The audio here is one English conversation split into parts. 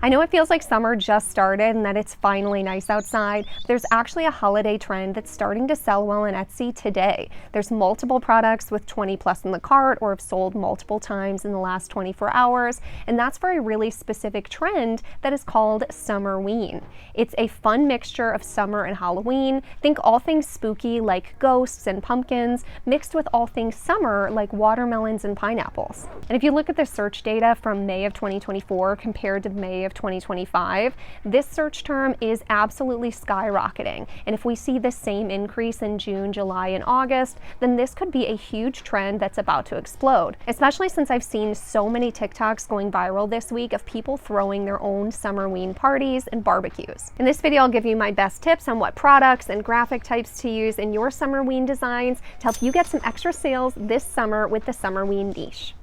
I know it feels like summer just started and that it's finally nice outside. There's actually a holiday trend that's starting to sell well on Etsy today. There's multiple products with 20 plus in the cart or have sold multiple times in the last 24 hours, and that's for a really specific trend that is called Summerween. It's a fun mixture of summer and Halloween. Think all things spooky like ghosts and pumpkins, mixed with all things summer like watermelons and pineapples. And if you look at the search data from May of 2024 compared to May of 2025, this search term is absolutely skyrocketing. And if we see the same increase in June, July, and August, then this could be a huge trend that's about to explode, especially since I've seen so many TikToks going viral this week of people throwing their own Summerween parties and barbecues. In this video, I'll give you my best tips on what products and graphic types to use in your Summerween designs to help you get some extra sales this summer with the Summerween niche.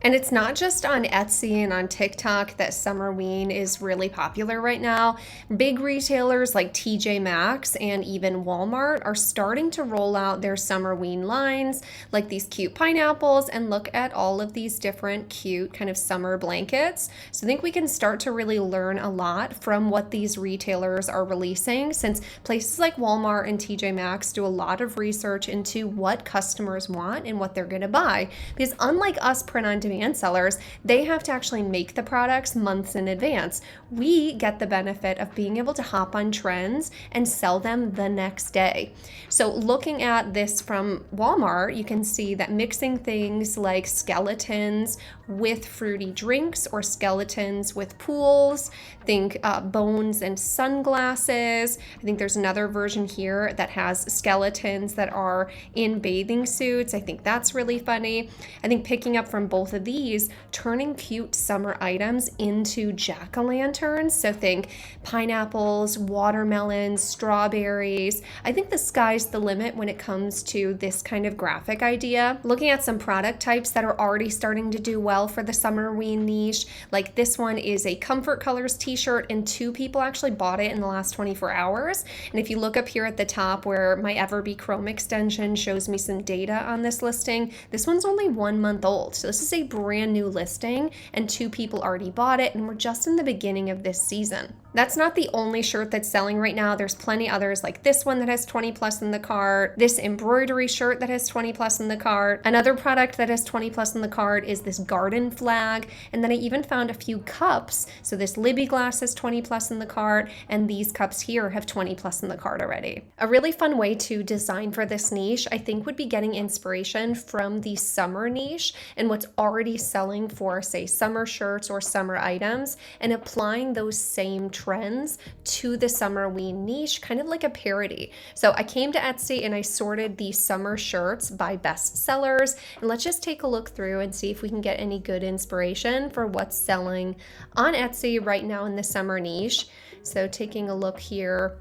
And it's not just on Etsy and on TikTok that Summerween is really popular right now. Big retailers like TJ Maxx and even Walmart are starting to roll out their Summerween lines, like these cute pineapples, and look at all of these different cute kind of summer blankets. So I think we can start to really learn a lot from what these retailers are releasing, since places like Walmart and TJ Maxx do a lot of research into what customers want and what they're going to buy. Because unlike us print-on-demand sellers, they have to actually make the products months in advance. We get the benefit of being able to hop on trends and sell them the next day. So looking at this from Walmart, you can see that mixing things like skeletons with fruity drinks or skeletons with pools, think bones and sunglasses. I think there's another version here that has skeletons that are in bathing suits. I think that's really funny. I think picking up from both of these, turning cute summer items into jack-o'-lanterns. So think pineapples, watermelons, strawberries. I think the sky's the limit when it comes to this kind of graphic idea. Looking at some product types that are already starting to do well for the Summerween niche, like this one is a Comfort Colors t-shirt, and 2 people actually bought it in the last 24 hours. And if you look up here at the top where my Everbee Chrome extension shows me some data on this listing, this one's only 1 month old. So this is a brand new listing and 2 people already bought it, and we're just in the beginning of this season. That's not the only shirt that's selling right now. There's plenty others like this one that has 20 plus in the cart, this embroidery shirt that has 20 plus in the cart. Another product that has 20 plus in the cart is this garden flag. And then I even found a few cups. So this Libby glass has 20 plus in the cart, and these cups here have 20 plus in the cart already. A really fun way to design for this niche, I think, would be getting inspiration from the summer niche and what's already selling for, say, summer shirts or summer items, and applying those same trends to the Summerween niche, kind of like a parody. So I came to Etsy and I sorted the summer shirts by best sellers, and let's just take a look through and see if we can get any good inspiration for what's selling on Etsy right now in the summer niche. So taking a look here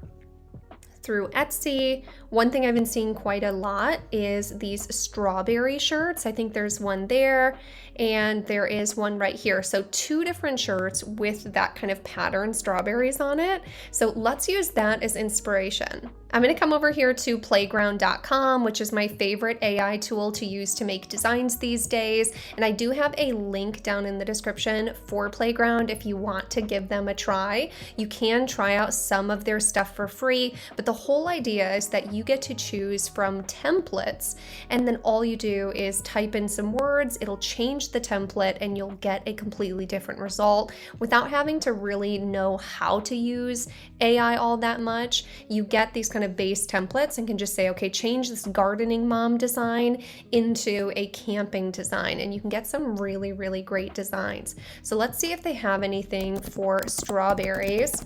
through Etsy, one thing I've been seeing quite a lot is these strawberry shirts. I think there's one there and there is one right here. So 2 different shirts with that kind of pattern strawberries on it. So let's use that as inspiration. I'm going to come over here to playground.com, which is my favorite AI tool to use to make designs these days. And I do have a link down in the description for Playground if you want to give them a try. You can try out some of their stuff for free, but the whole idea is that you get to choose from templates, and then all you do is type in some words, it'll change the template, and you'll get a completely different result without having to really know how to use AI all that much. You get these kind of base templates and can just say, okay, change this gardening mom design into a camping design, and you can get some really, really great designs. So let's see if they have anything for strawberries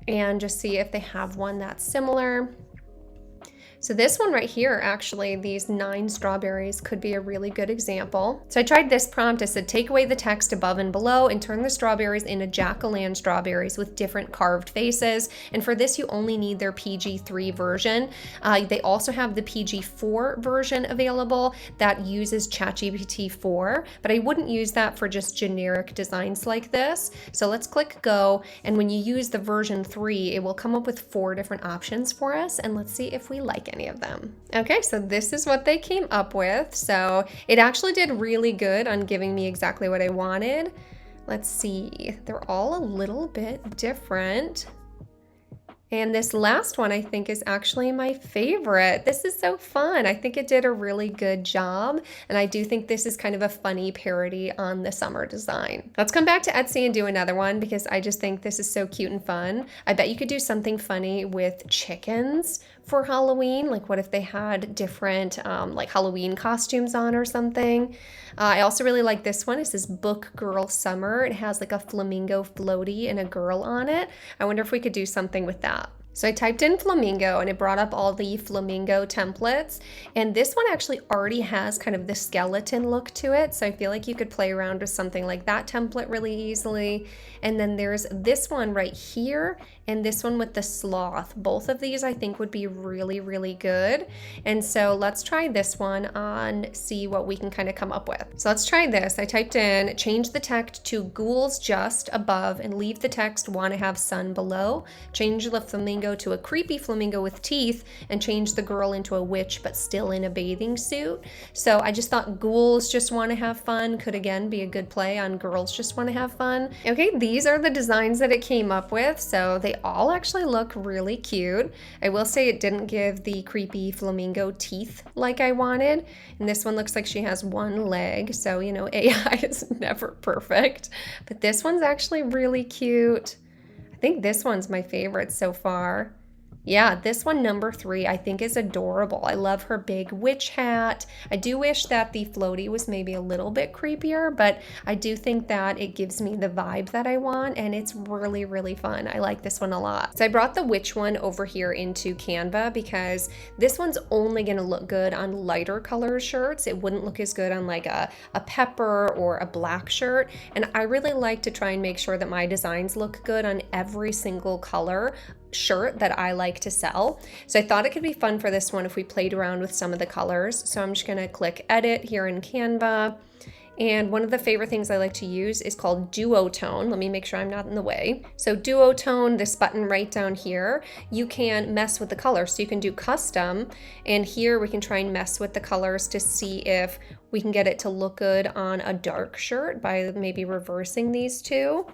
and just see if they have one that's similar. So this one right here, actually, these 9 strawberries could be a really good example. So I tried this prompt. I said, take away the text above and below and turn the strawberries into jack-o'-lantern strawberries with different carved faces. And for this, you only need their PG-3 version. They also have the PG-4 version available that uses ChatGPT 4, but I wouldn't use that for just generic designs like this. So let's click go. And when you use the version 3, it will come up with 4 different options for us. And let's see if we like any of them. Okay, so this is what they came up with. So it actually did really good on giving me exactly what I wanted. Let's see, they're all a little bit different. And this last one I think is actually my favorite. This is so fun. I think it did a really good job. And I do think this is kind of a funny parody on the summer design. Let's come back to Etsy and do another one because I just think this is so cute and fun. I bet you could do something funny with chickens for Halloween. Like what if they had different like Halloween costumes on or something. I also really like this one. It says Book Girl Summer. It has like a flamingo floaty and a girl on it. I wonder if we could do something with that. So I typed in flamingo and it brought up all the flamingo templates. And this one actually already has kind of the skeleton look to it. So I feel like you could play around with something like that template really easily. And then there's this one right here and this one with the sloth. Both of these I think would be really, really good. And so let's try this one on, see what we can kind of come up with. So let's try this. I typed in, change the text to ghouls just above and leave the text want to have sun below. Change the flamingo to a creepy flamingo with teeth and change the girl into a witch but still in a bathing suit. So I just thought ghouls just want to have fun could again be a good play on girls just want to have fun. Okay, these are the designs that it came up with. So they all actually look really cute. I will say it didn't give the creepy flamingo teeth like I wanted. And this one looks like she has one leg. So, you know, AI is never perfect. But this one's actually really cute. I think this one's my favorite so far. Yeah, this one, number 3, I think is adorable. I love her big witch hat. I do wish that the floaty was maybe a little bit creepier, but I do think that it gives me the vibe that I want, and it's really, really fun. I like this one a lot. So I brought the witch one over here into Canva because this one's only gonna look good on lighter color shirts. It wouldn't look as good on like a pepper or a black shirt, and I really like to try and make sure that my designs look good on every single color shirt that I like to sell. So I thought it could be fun for this one if we played around with some of the colors. So I'm just gonna click edit here in Canva. And one of the favorite things I like to use is called duotone. Let me make sure I'm not in the way. So duotone, this button right down here, you can mess with the colors. So you can do custom, and here we can try and mess with the colors to see if we can get it to look good on a dark shirt by maybe reversing these two.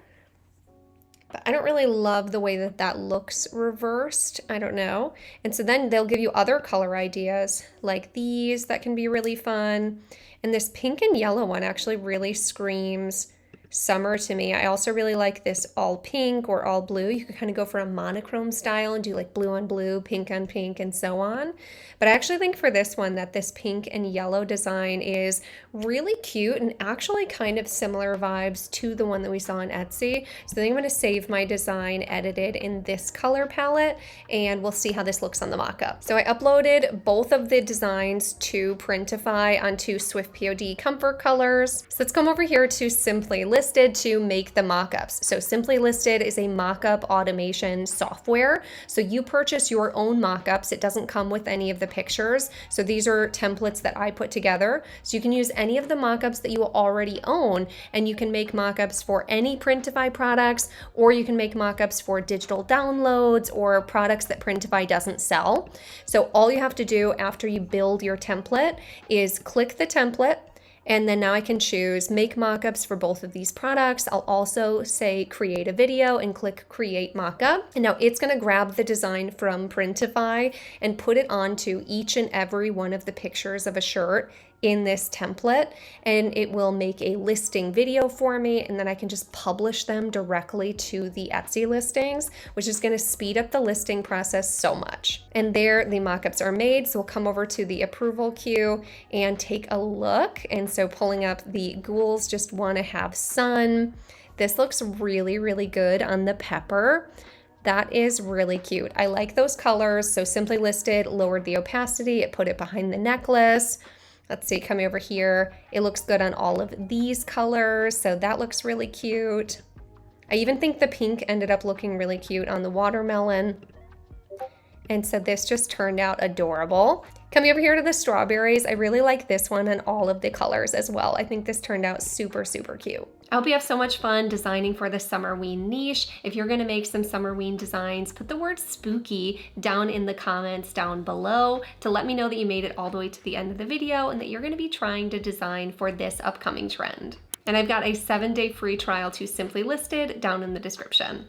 But I don't really love the way that that looks reversed. I don't know. And so then they'll give you other color ideas like these that can be really fun. And this pink and yellow one actually really screams summer to me. I also really like this all pink or all blue. You could kind of go for a monochrome style and do like blue on blue, pink on pink, and so on. But I actually think for this one that this pink and yellow design is really cute and actually kind of similar vibes to the one that we saw on Etsy. So I think I'm going to save my design edited in this color palette and we'll see how this looks on the mock-up. So I uploaded both of the designs to Printify onto SwiftPOD Comfort Colors. So let's come over here to Simply Listed to make the mock-ups. So Simply Listed is a mock-up automation software. So you purchase your own mock-ups. It doesn't come with any of the pictures. So these are templates that I put together. So you can use any of the mock-ups that you already own, and you can make mock-ups for any Printify products, or you can make mock-ups for digital downloads or products that Printify doesn't sell. So all you have to do after you build your template is click the template, and then now I can choose make mockups for both of these products. I'll also say create a video and click create mockup. And now it's gonna grab the design from Printify and put it onto each and every one of the pictures of a shirt in this template, and it will make a listing video for me, and then I can just publish them directly to the Etsy listings, which is going to speed up the listing process so much. And there the mockups are made, so we'll come over to the approval queue and take a look. And so pulling up the ghouls just want to have sun. This looks really, really good on the pepper. That is really cute. I like those colors. So Simply Listed lowered the opacity, it put it behind the necklace. Let's see, coming over here, it looks good on all of these colors, so that looks really cute. I even think the pink ended up looking really cute on the watermelon. And so this just turned out adorable. Coming over here to the strawberries, I really like this one and all of the colors as well. I think this turned out super, super cute. I hope you have so much fun designing for the Summerween niche. If you're gonna make some Summerween designs, put the word spooky down in the comments down below to let me know that you made it all the way to the end of the video and that you're gonna be trying to design for this upcoming trend. And I've got a 7-day free trial to Simply Listed down in the description.